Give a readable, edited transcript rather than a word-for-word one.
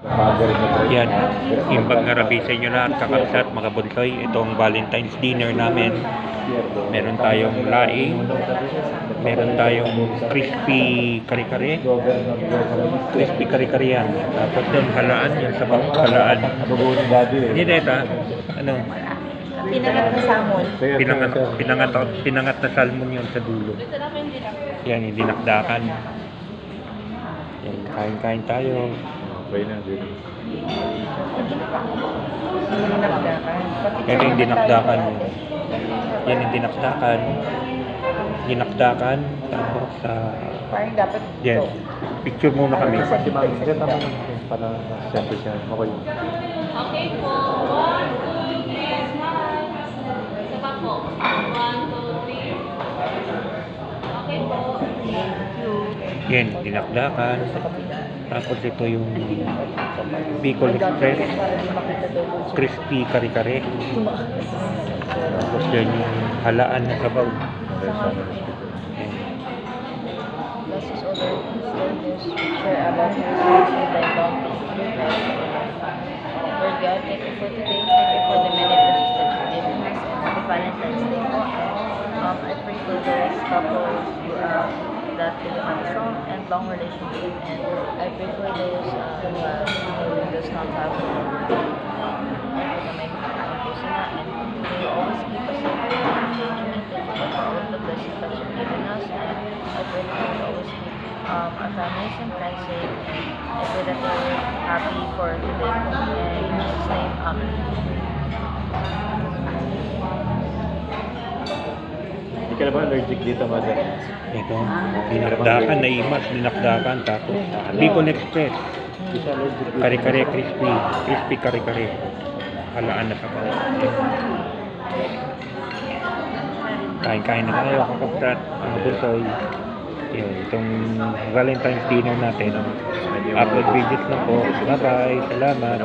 Yan, imbag nga rabi sa inyo lahat, kakabsat, mga buntoy. Itong Valentine's dinner namin. Meron tayong laing, meron tayong crispy kare-kare. Crispy kare-kare yan. Tapos din halaan, yung sabang halaan. Hindi dito, ano? Pinangat na salmon. Pinangat na salmon yun sa dulo. Yan, yung dinakdakan. Yan, kain-kain tayo. Okay na din. Yan yung dinakdakan. Yan yung dinakdakan. Dinakdakan. Tapos sa... Parang dapat Yan. Picture muna kami. Kasi mag-set naman para siyempre siya. Okay. Okay po. 1, 2, 3, smile. Isa pa po. 1, 2, 3. Okay po. Yan, dinakdakan. Tapos ito yung Bicol Express. Crispy kare-kare. Tapos yan yung halaan na sabaw. Yan. This is other students share about your stories by bounty. Lord God, thank you for today. Thank you for the many blessings that you've given us. And happy Valentine's Day po. I pray for those couples that will have a strong and long relationship. And I pray for those who does not have a relationship. I pray na may makakain po sila. And may you always keep us safe from engagement. Thank you for all of the blessings that you've given us. And I pray that you always keep our families and friends safe. And I pray that they're happy for today. And in Jesus' name, Amen. Hindi ka na ba allergic dito, mother? Ito, dinakdakan na imas, dinakdakan. Tapos Bicol Express. Hindi siya allergic dito. Kare-kare crispy. Crispy kare-kare. Halaan na sabaw. Kain-kain na tayo, kakabsat, mga buntoy. Yun, itong Valentine's dinner natin. Upload videos na po. Bye-bye. Salamat.